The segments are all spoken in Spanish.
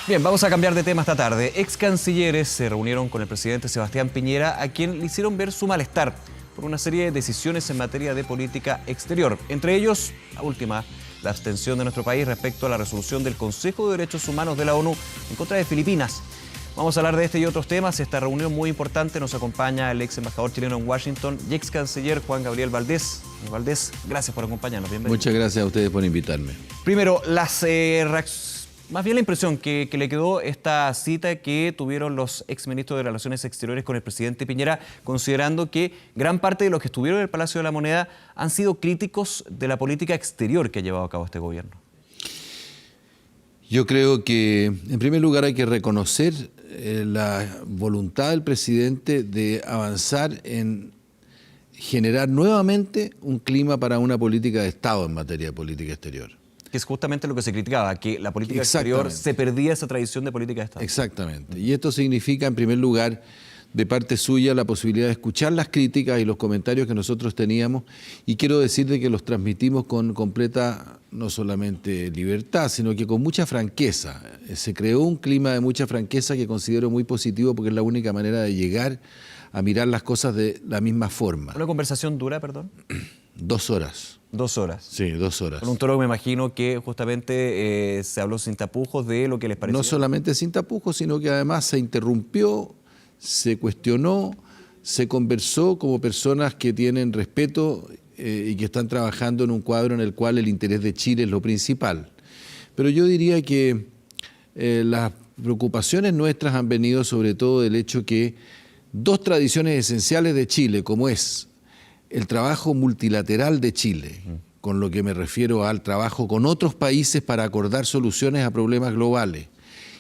Bien, vamos a cambiar de tema esta tarde. Ex cancilleres se reunieron con el presidente Sebastián Piñera, a quien le hicieron ver su malestar por una serie de decisiones en materia de política exterior. Entre ellos, la última, la abstención de nuestro país respecto a la resolución del Consejo de Derechos Humanos de la ONU en contra de Filipinas. Vamos a hablar de este y otros temas. Esta reunión muy importante nos acompaña el ex embajador chileno en Washington y ex canciller Juan Gabriel Valdés. Valdés, gracias por acompañarnos. Bienvenido. Muchas gracias a ustedes por invitarme. Primero, más bien la impresión que le quedó esta cita que tuvieron los exministros de Relaciones Exteriores con el presidente Piñera, considerando que gran parte de los que estuvieron en el Palacio de la Moneda han sido críticos de la política exterior que ha llevado a cabo este gobierno. Yo creo que, en primer lugar, hay que reconocer la voluntad del presidente de avanzar en generar nuevamente un clima para una política de Estado en materia de política exterior. Que es justamente lo que se criticaba, que la política exterior se perdía esa tradición de política de Estado. Exactamente. Y esto significa, en primer lugar, de parte suya, la posibilidad de escuchar las críticas y los comentarios que nosotros teníamos. Y quiero decirle que los transmitimos con completa, no solamente libertad, sino que con mucha franqueza. Se creó un clima de mucha franqueza que considero muy positivo porque es la única manera de llegar a mirar las cosas de la misma forma. ¿Una conversación dura, perdón? 2 horas. 2 horas. Sí, 2 horas. Con un tono que me imagino que justamente se habló sin tapujos de lo que les parecía. No solamente sin tapujos, sino que además se interrumpió, se cuestionó, se conversó como personas que tienen respeto y que están trabajando en un cuadro en el cual el interés de Chile es lo principal. Pero yo diría que las preocupaciones nuestras han venido sobre todo del hecho que 2 tradiciones esenciales de Chile, como es el trabajo multilateral de Chile, con lo que me refiero al trabajo con otros países para acordar soluciones a problemas globales,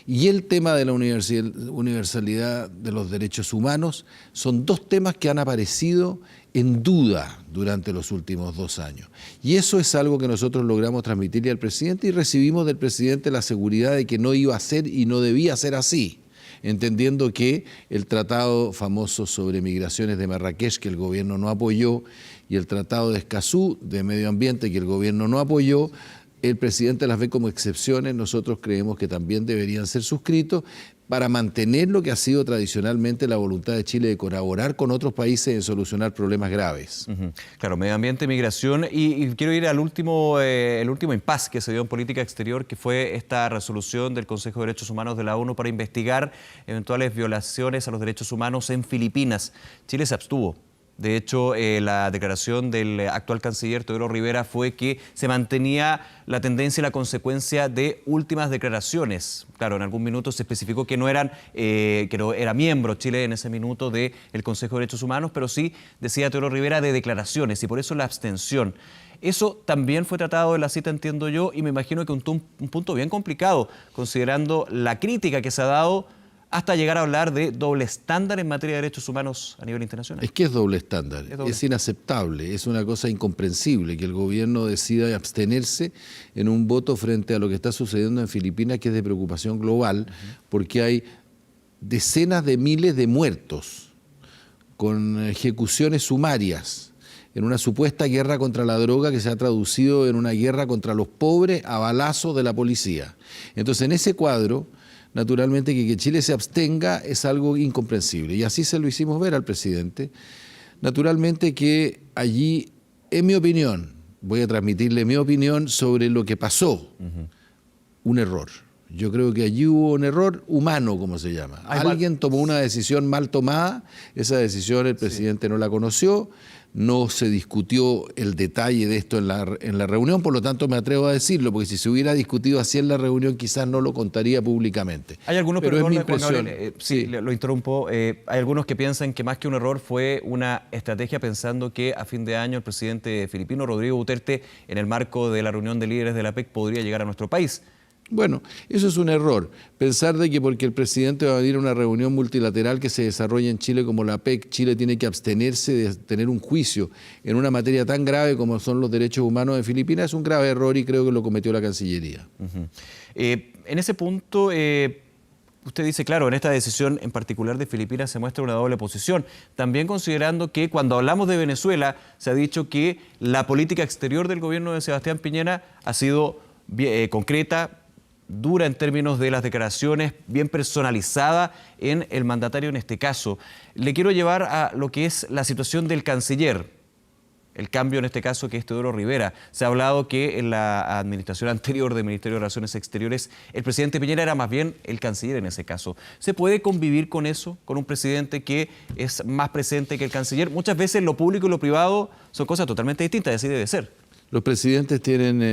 y el tema de la universalidad de los derechos humanos, son 2 temas que han aparecido en duda durante los últimos 2 años. Y eso es algo que nosotros logramos transmitirle al presidente y recibimos del presidente la seguridad de que no iba a ser y no debía ser así, entendiendo que el tratado famoso sobre migraciones de Marrakech, que el gobierno no apoyó, y el tratado de Escazú de medio ambiente, que el gobierno no apoyó, el presidente las ve como excepciones. Nosotros creemos que también deberían ser suscritos para mantener lo que ha sido tradicionalmente la voluntad de Chile de colaborar con otros países en solucionar problemas graves. Claro, medio ambiente, migración, y quiero ir al último impasse que se dio en política exterior, que fue esta resolución del Consejo de Derechos Humanos de la ONU para investigar eventuales violaciones a los derechos humanos en Filipinas. Chile se abstuvo. De hecho, la declaración del actual canciller Teodoro Rivera fue que se mantenía la tendencia y la consecuencia de últimas declaraciones. Claro, en algún minuto se especificó que no era miembro Chile en ese minuto del Consejo de Derechos Humanos, pero sí, decía Teodoro Rivera, de declaraciones, y por eso la abstención. Eso también fue tratado en la cita, entiendo yo, y me imagino que un punto bien complicado, considerando la crítica que se ha dado hasta llegar a hablar de doble estándar en materia de derechos humanos a nivel internacional. Es que es doble estándar, es inaceptable, es una cosa incomprensible que el gobierno decida abstenerse en un voto frente a lo que está sucediendo en Filipinas, que es de preocupación global, porque hay decenas de miles de muertos con ejecuciones sumarias en una supuesta guerra contra la droga que se ha traducido en una guerra contra los pobres a balazos de la policía. Entonces, en ese cuadro, naturalmente que Chile se abstenga es algo incomprensible, y así se lo hicimos ver al presidente. Naturalmente que allí, en mi opinión, voy a transmitirle mi opinión sobre lo que pasó, un error. Yo creo que allí hubo un error humano, como se llama. Alguien tomó una decisión mal tomada, esa decisión el presidente no la conoció, no se discutió el detalle de esto en la reunión, por lo tanto me atrevo a decirlo, porque si se hubiera discutido así en la reunión quizás no lo contaría públicamente. Hay algunos, pero es mi Juan impresión. Gabriel, sí, lo interrumpo. Hay algunos que piensan que más que un error fue una estrategia, pensando que a fin de año el presidente filipino Rodrigo Duterte, en el marco de la reunión de líderes de la PEC, podría llegar a nuestro país. Bueno, eso es un error. Pensar de que porque el presidente va a venir a una reunión multilateral que se desarrolla en Chile como la PEC, Chile tiene que abstenerse de tener un juicio en una materia tan grave como son los derechos humanos de Filipinas, es un grave error y creo que lo cometió la Cancillería. En ese punto, usted dice, claro, en esta decisión en particular de Filipinas se muestra una doble posición, también considerando que cuando hablamos de Venezuela se ha dicho que la política exterior del gobierno de Sebastián Piñera ha sido concreta, dura en términos de las declaraciones, bien personalizada en el mandatario en este caso. Le quiero llevar a lo que es la situación del canciller. El cambio en este caso que es Teodoro Rivera. Se ha hablado que en la administración anterior del Ministerio de Relaciones Exteriores el presidente Piñera era más bien el canciller en ese caso. ¿Se puede convivir con eso, con un presidente que es más presente que el canciller? Muchas veces lo público y lo privado son cosas totalmente distintas, así debe ser. Los presidentes tienen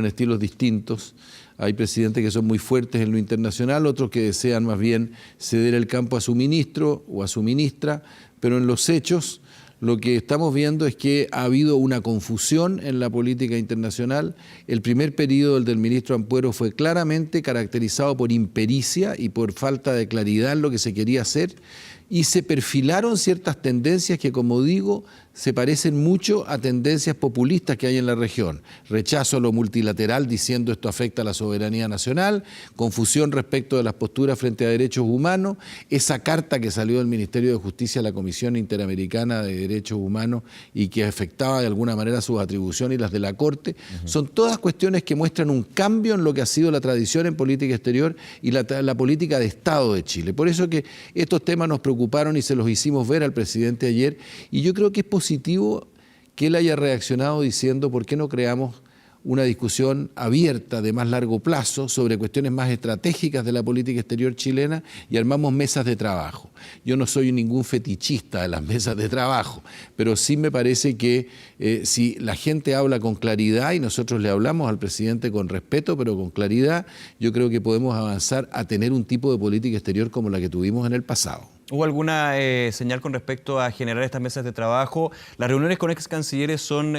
estilos distintos. Hay presidentes que son muy fuertes en lo internacional, otros que desean más bien ceder el campo a su ministro o a su ministra, pero en los hechos lo que estamos viendo es que ha habido una confusión en la política internacional. El primer periodo, el del ministro Ampuero, fue claramente caracterizado por impericia y por falta de claridad en lo que se quería hacer, y se perfilaron ciertas tendencias que, como digo, se parecen mucho a tendencias populistas que hay en la región. Rechazo a lo multilateral diciendo esto afecta a la soberanía nacional, confusión respecto de las posturas frente a derechos humanos, esa carta que salió del Ministerio de Justicia a la Comisión Interamericana de Derechos Humanos y que afectaba de alguna manera sus atribuciones y las de la Corte, son todas cuestiones que muestran un cambio en lo que ha sido la tradición en política exterior y la política de Estado de Chile. Por eso que estos temas nos preocuparon y se los hicimos ver al presidente ayer, y yo creo que es positivo que él haya reaccionado diciendo ¿por qué no creamos una discusión abierta de más largo plazo sobre cuestiones más estratégicas de la política exterior chilena y armamos mesas de trabajo? Yo no soy ningún fetichista de las mesas de trabajo, pero sí me parece que si la gente habla con claridad y nosotros le hablamos al presidente con respeto, pero con claridad, yo creo que podemos avanzar a tener un tipo de política exterior como la que tuvimos en el pasado. ¿Hubo alguna señal con respecto a generar estas mesas de trabajo? Las reuniones con ex cancilleres son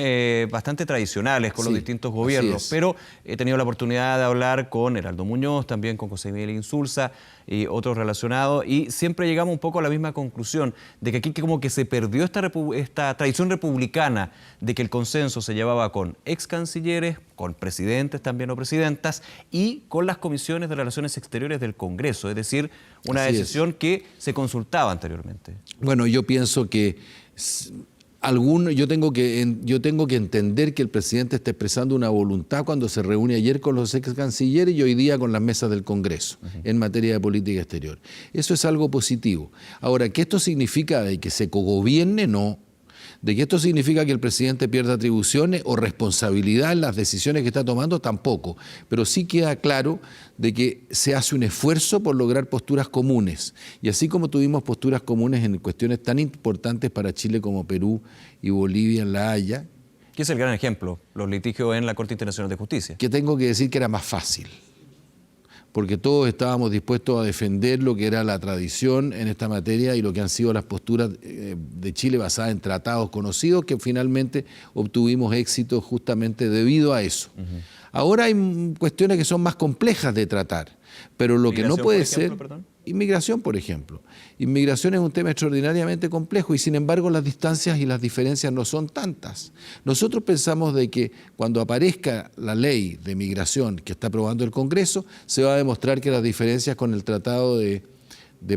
bastante tradicionales con los distintos gobiernos, pero he tenido la oportunidad de hablar con Heraldo Muñoz, también con José Miguel Insulza y otros relacionados, y siempre llegamos un poco a la misma conclusión, de que aquí como que se perdió esta tradición republicana de que el consenso se llevaba con ex cancilleres, con presidentes también o presidentas, y con las comisiones de Relaciones Exteriores del Congreso, es decir, una decisión que se consultaba anteriormente. Bueno, yo pienso que yo tengo que entender que el presidente está expresando una voluntad cuando se reúne ayer con los ex cancilleres y hoy día con las mesas del Congreso en materia de política exterior. Eso es algo positivo. Ahora, ¿qué esto significa de que se cogobierne? No. ¿De que esto significa que el presidente pierda atribuciones o responsabilidad en las decisiones que está tomando? Tampoco. Pero sí queda claro de que se hace un esfuerzo por lograr posturas comunes. Y así como tuvimos posturas comunes en cuestiones tan importantes para Chile como Perú y Bolivia en La Haya. ¿Qué es el gran ejemplo? Los litigios en la Corte Internacional de Justicia. Que tengo que decir que era más fácil, porque todos estábamos dispuestos a defender lo que era la tradición en esta materia y lo que han sido las posturas de Chile basadas en tratados conocidos, que finalmente obtuvimos éxito justamente debido a eso. Ahora hay cuestiones que son más complejas de tratar, pero lo que no puede ser... Inmigración, por ejemplo. Inmigración es un tema extraordinariamente complejo y sin embargo las distancias y las diferencias no son tantas. Nosotros pensamos de que cuando aparezca la ley de migración que está aprobando el Congreso, se va a demostrar que las diferencias con el Tratado de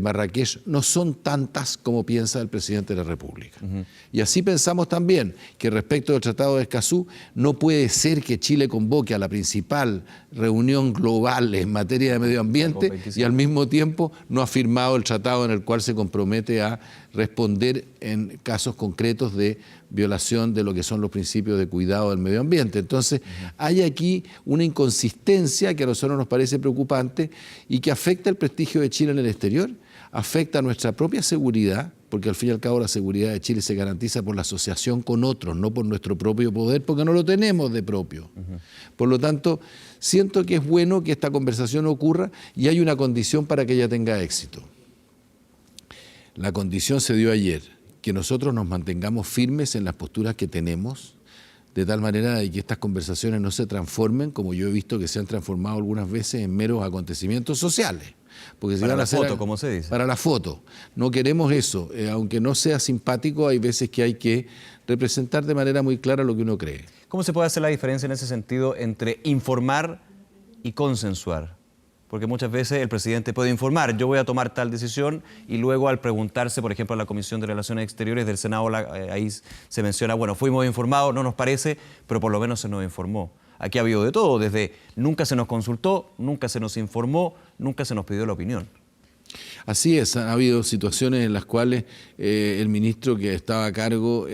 Marrakech no son tantas como piensa el presidente de la República. Y así pensamos también que respecto del Tratado de Escazú no puede ser que Chile convoque a la principal reunión global en materia de medio ambiente y al mismo tiempo no ha firmado el tratado en el cual se compromete a responder en casos concretos de violación de lo que son los principios de cuidado del medio ambiente. Entonces, hay aquí una inconsistencia que a nosotros nos parece preocupante y que afecta el prestigio de Chile en el exterior, afecta nuestra propia seguridad, porque al fin y al cabo la seguridad de Chile se garantiza por la asociación con otros, no por nuestro propio poder, porque no lo tenemos de propio. Por lo tanto, siento que es bueno que esta conversación ocurra y hay una condición para que ella tenga éxito. La condición se dio ayer, que nosotros nos mantengamos firmes en las posturas que tenemos, de tal manera de que estas conversaciones no se transformen, como yo he visto que se han transformado algunas veces, en meros acontecimientos sociales. Porque para la foto, como se dice. Para la foto. No queremos eso. Aunque no sea simpático, hay veces que hay que representar de manera muy clara lo que uno cree. ¿Cómo se puede hacer la diferencia en ese sentido entre informar y consensuar? Porque muchas veces el presidente puede informar, yo voy a tomar tal decisión, y luego al preguntarse, por ejemplo, a la Comisión de Relaciones Exteriores del Senado, ahí se menciona, bueno, fuimos informados, no nos parece, pero por lo menos se nos informó. aquí ha habido de todo, desde nunca se nos consultó, nunca se nos informó, nunca se nos pidió la opinión. Así es, ha habido situaciones en las cuales el ministro que estaba a cargo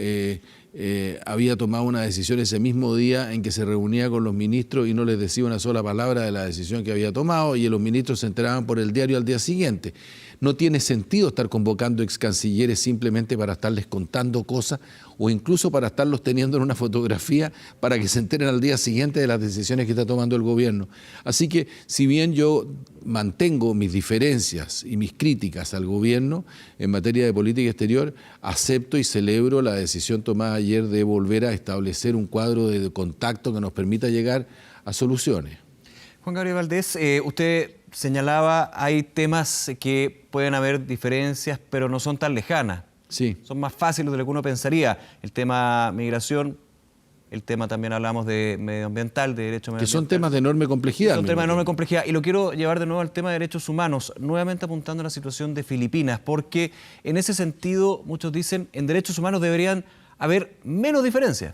había tomado una decisión ese mismo día en que se reunía con los ministros y no les decía una sola palabra de la decisión que había tomado, y los ministros se enteraban por el diario al día siguiente. No tiene sentido estar convocando ex cancilleres simplemente para estarles contando cosas o incluso para estarlos teniendo en una fotografía para que se enteren al día siguiente de las decisiones que está tomando el gobierno. Así que, si bien yo mantengo mis diferencias y mis críticas al gobierno en materia de política exterior, acepto y celebro la decisión tomada ayer de volver a establecer un cuadro de contacto que nos permita llegar a soluciones. Juan Gabriel Valdés, usted señalaba, hay temas que pueden haber diferencias, pero no son tan lejanas. Sí. Son más fáciles de lo que uno pensaría. El tema migración, el tema también hablamos de medioambiental, de derecho medioambiental. Que son temas de enorme complejidad. Son temas de enorme complejidad. Y lo quiero llevar de nuevo al tema de derechos humanos, nuevamente apuntando a la situación de Filipinas, porque en ese sentido muchos dicen en derechos humanos deberían haber menos diferencias,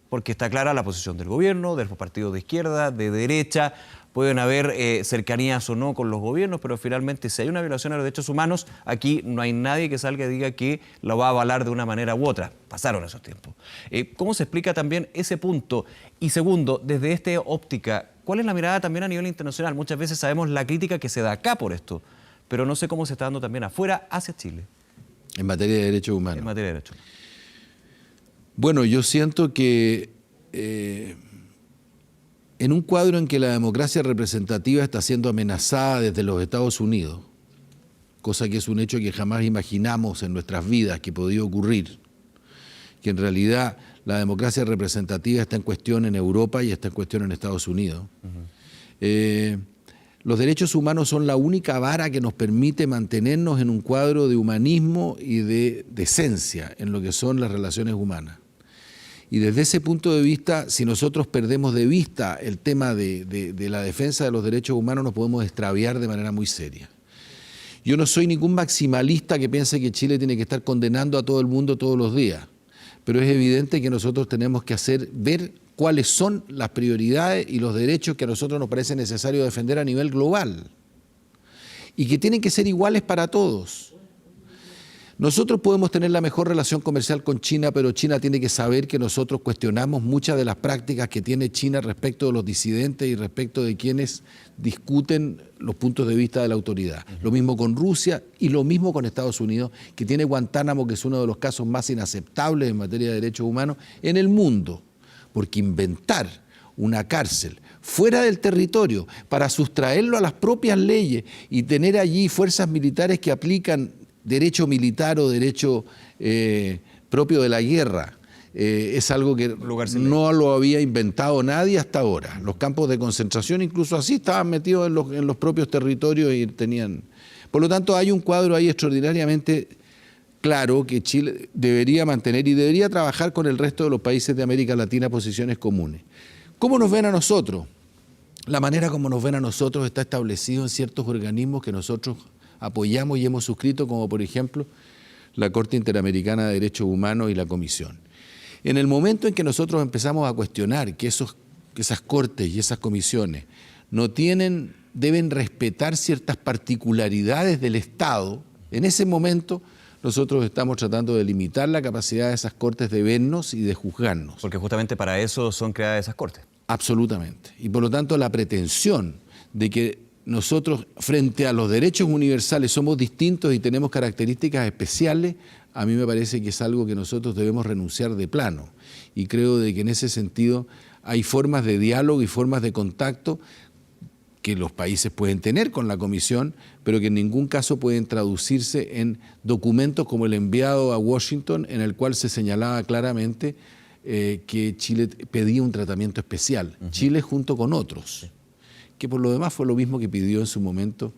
porque está clara la posición del gobierno, de los partidos de izquierda, de derecha. Pueden haber cercanías o no con los gobiernos, pero finalmente si hay una violación a los derechos humanos, aquí no hay nadie que salga y diga que la va a avalar de una manera u otra. Pasaron esos tiempos. ¿Cómo se explica también ese punto? Y segundo, desde esta óptica, ¿cuál es la mirada también a nivel internacional? Muchas veces sabemos la crítica que se da acá por esto, pero no sé cómo se está dando también afuera hacia Chile. En materia de derechos humanos. En materia de derechos. Bueno, yo siento que en un cuadro en que la democracia representativa está siendo amenazada desde los Estados Unidos, cosa que es un hecho que jamás imaginamos en nuestras vidas que podía ocurrir, que en realidad la democracia representativa está en cuestión en Europa y está en cuestión en Estados Unidos. Los derechos humanos son la única vara que nos permite mantenernos en un cuadro de humanismo y de decencia en lo que son las relaciones humanas. Y desde ese punto de vista, si nosotros perdemos de vista el tema de la defensa de los derechos humanos, nos podemos extraviar de manera muy seria. Yo no soy ningún maximalista que piense que Chile tiene que estar condenando a todo el mundo todos los días, pero es evidente que nosotros tenemos que ver cuáles son las prioridades y los derechos que a nosotros nos parece necesario defender a nivel global y que tienen que ser iguales para todos. Nosotros podemos tener la mejor relación comercial con China, pero China tiene que saber que nosotros cuestionamos muchas de las prácticas que tiene China respecto de los disidentes y respecto de quienes discuten los puntos de vista de la autoridad. Lo mismo con Rusia y lo mismo con Estados Unidos, que tiene Guantánamo, que es uno de los casos más inaceptables en materia de derechos humanos en el mundo, porque inventar una cárcel fuera del territorio para sustraerlo a las propias leyes y tener allí fuerzas militares que aplican derecho militar o derecho propio de la guerra, es algo que no lo había inventado nadie hasta ahora. Los campos de concentración incluso así estaban metidos en los propios territorios y tenían... Por lo tanto, hay un cuadro ahí extraordinariamente claro que Chile debería mantener y debería trabajar con el resto de los países de América Latina posiciones comunes. ¿Cómo nos ven a nosotros? La manera como nos ven a nosotros está establecido en ciertos organismos que nosotros apoyamos y hemos suscrito, como por ejemplo la Corte Interamericana de Derechos Humanos y la Comisión. En el momento en que nosotros empezamos a cuestionar que esas cortes y esas comisiones deben respetar ciertas particularidades del Estado, en ese momento nosotros estamos tratando de limitar la capacidad de esas cortes de vernos y de juzgarnos. Porque justamente para eso son creadas esas cortes. Absolutamente. Y por lo tanto la pretensión de que nosotros, frente a los derechos universales, somos distintos y tenemos características especiales, a mí me parece que es algo que nosotros debemos renunciar de plano. Y creo de que en ese sentido hay formas de diálogo y formas de contacto que los países pueden tener con la Comisión, pero que en ningún caso pueden traducirse en documentos como el enviado a Washington, en el cual se señalaba claramente que Chile pedía un tratamiento especial. Chile junto con otros. Que por lo demás fue lo mismo que pidió en su momento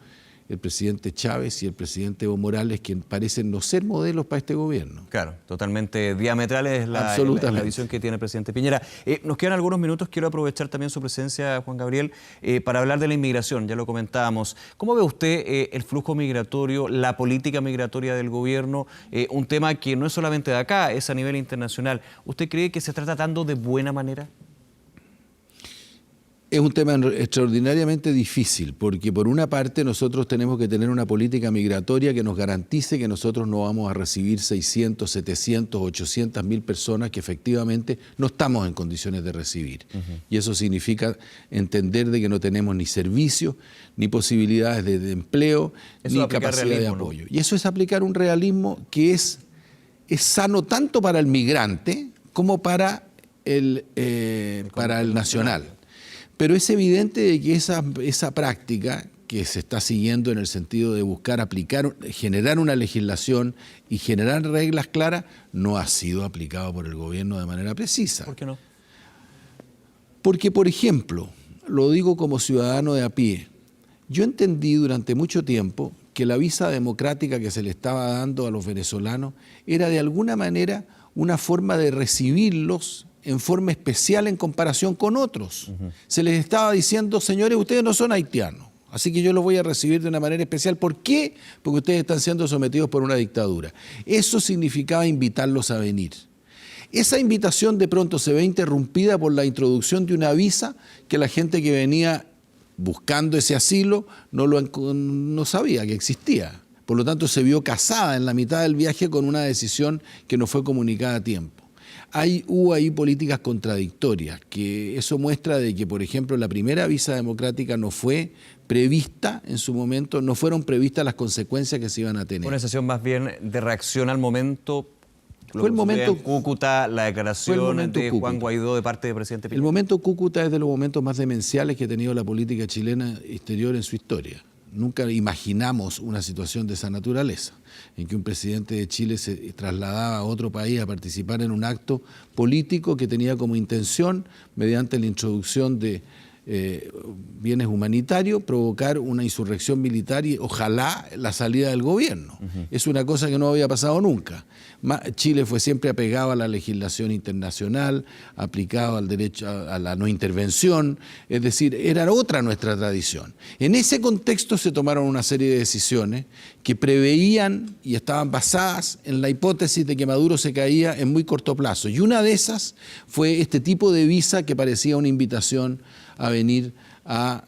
el presidente Chávez y el presidente Evo Morales, que parecen no ser modelos para este gobierno. Claro, totalmente diametrales es la visión que tiene el presidente Piñera. Nos quedan algunos minutos, quiero aprovechar también su presencia, Juan Gabriel, para hablar de la inmigración, ya lo comentábamos. ¿Cómo ve usted el flujo migratorio, la política migratoria del gobierno? Un tema que no es solamente de acá, es a nivel internacional. ¿Usted cree que se está tratando de buena manera? Es un tema extraordinariamente difícil, porque por una parte nosotros tenemos que tener una política migratoria que nos garantice que nosotros no vamos a recibir 600, 700, 800 mil personas que efectivamente no estamos en condiciones de recibir. Y eso significa entender de que no tenemos ni servicios, ni posibilidades de empleo, ni capacidad de apoyo. ¿No? Y eso es aplicar un realismo que es sano tanto para el migrante como para el nacional. Pero es evidente de que esa práctica que se está siguiendo en el sentido de buscar aplicar, generar una legislación y generar reglas claras, no ha sido aplicado por el gobierno de manera precisa. ¿Por qué no? Porque, por ejemplo, lo digo como ciudadano de a pie, yo entendí durante mucho tiempo que la visa democrática que se le estaba dando a los venezolanos era de alguna manera una forma de recibirlos en forma especial en comparación con otros. Se les estaba diciendo, señores, ustedes no son haitianos, así que yo los voy a recibir de una manera especial. ¿Por qué? Porque ustedes están siendo sometidos por una dictadura. Eso significaba invitarlos a venir. Esa invitación de pronto se ve interrumpida por la introducción de una visa que la gente que venía buscando ese asilo no sabía que existía. Por lo tanto, se vio casada en la mitad del viaje con una decisión que no fue comunicada a tiempo. Hubo ahí políticas contradictorias, que eso muestra de que, por ejemplo, la primera visa democrática no fue prevista en su momento, no fueron previstas las consecuencias que se iban a tener. Una decisión más bien de reacción al momento. Fue el momento en Cúcuta, la declaración de Juan Guaidó de parte del presidente Piñera. El momento Cúcuta es de los momentos más demenciales que ha tenido la política chilena exterior en su historia. Nunca imaginamos una situación de esa naturaleza, en que un presidente de Chile se trasladaba a otro país a participar en un acto político que tenía como intención, mediante la introducción de bienes humanitarios, provocar una insurrección militar y ojalá la salida del gobierno. Es una cosa que no había pasado nunca. Chile fue siempre apegado a la legislación internacional, aplicado al derecho a la no intervención, es decir, era otra nuestra tradición. En ese contexto se tomaron una serie de decisiones que preveían y estaban basadas en la hipótesis de que Maduro se caía en muy corto plazo. Y una de esas fue este tipo de visa que parecía una invitación a venir a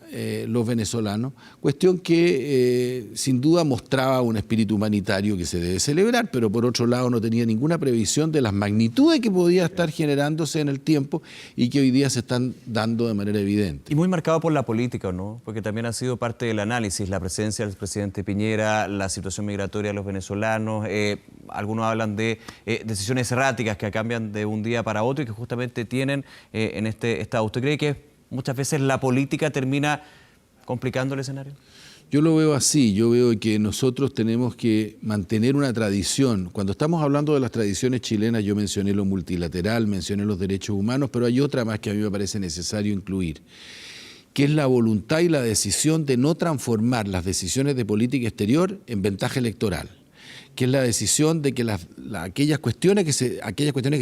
los venezolanos, cuestión que sin duda mostraba un espíritu humanitario que se debe celebrar, pero por otro lado no tenía ninguna previsión de las magnitudes que podía estar generándose en el tiempo y que hoy día se están dando de manera evidente. Y muy marcado por la política, ¿no? Porque también ha sido parte del análisis, la presencia del presidente Piñera, la situación migratoria de los venezolanos, algunos hablan de decisiones erráticas que cambian de un día para otro y que justamente tienen en este estado. ¿Usted cree que muchas veces la política termina complicando el escenario? Yo lo veo así, yo veo que nosotros tenemos que mantener una tradición. Cuando estamos hablando de las tradiciones chilenas, yo mencioné lo multilateral, mencioné los derechos humanos, pero hay otra más que a mí me parece necesario incluir, que es la voluntad y la decisión de no transformar las decisiones de política exterior en ventaja electoral, que es la decisión de que aquellas cuestiones que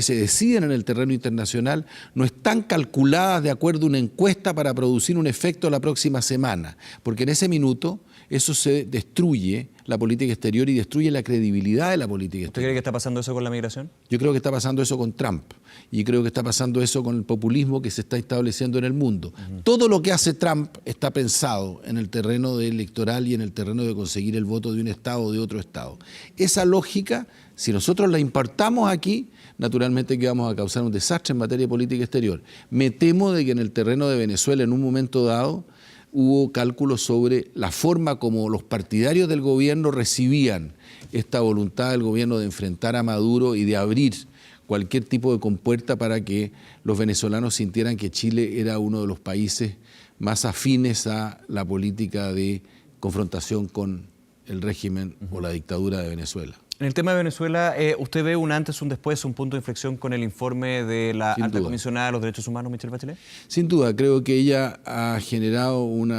se deciden en el terreno internacional no están calculadas de acuerdo a una encuesta para producir un efecto la próxima semana, porque en ese minuto eso se destruye la política exterior y destruye la credibilidad de la política exterior. ¿Usted cree que está pasando eso con la migración? Yo creo que está pasando eso con Trump y creo que está pasando eso con el populismo que se está estableciendo en el mundo. Todo lo que hace Trump está pensado en el terreno electoral y en el terreno de conseguir el voto de un Estado o de otro Estado. Esa lógica, si nosotros la importamos aquí, naturalmente que vamos a causar un desastre en materia de política exterior. Me temo de que en el terreno de Venezuela en un momento dado hubo cálculos sobre la forma como los partidarios del gobierno recibían esta voluntad del gobierno de enfrentar a Maduro y de abrir cualquier tipo de compuerta para que los venezolanos sintieran que Chile era uno de los países más afines a la política de confrontación con el régimen o la dictadura de Venezuela. En el tema de Venezuela, ¿usted ve un antes, un después, un punto de inflexión con el informe de la alta comisionada de los derechos humanos, Michelle Bachelet? Sin duda, creo que ella ha generado un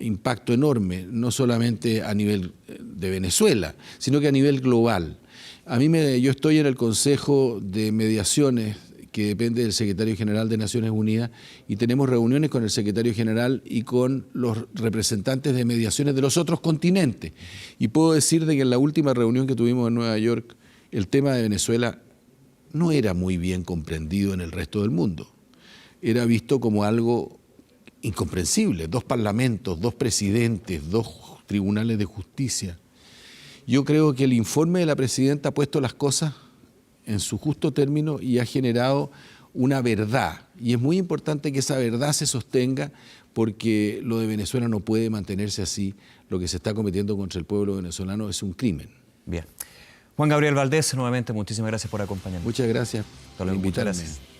impacto enorme, no solamente a nivel de Venezuela, sino que a nivel global. Yo estoy en el Consejo de Mediaciones que depende del Secretario General de Naciones Unidas y tenemos reuniones con el Secretario General y con los representantes de mediaciones de los otros continentes. Y puedo decir de que en la última reunión que tuvimos en Nueva York, el tema de Venezuela no era muy bien comprendido en el resto del mundo. Era visto como algo incomprensible. 2 parlamentos, 2 presidentes, 2 tribunales de justicia. Yo creo que el informe de la presidenta ha puesto las cosas en su justo término y ha generado una verdad. Y es muy importante que esa verdad se sostenga, porque lo de Venezuela no puede mantenerse así. Lo que se está cometiendo contra el pueblo venezolano es un crimen. Bien. Juan Gabriel Valdés, nuevamente muchísimas gracias por acompañarnos. Muchas gracias por invitarme. Muchas gracias.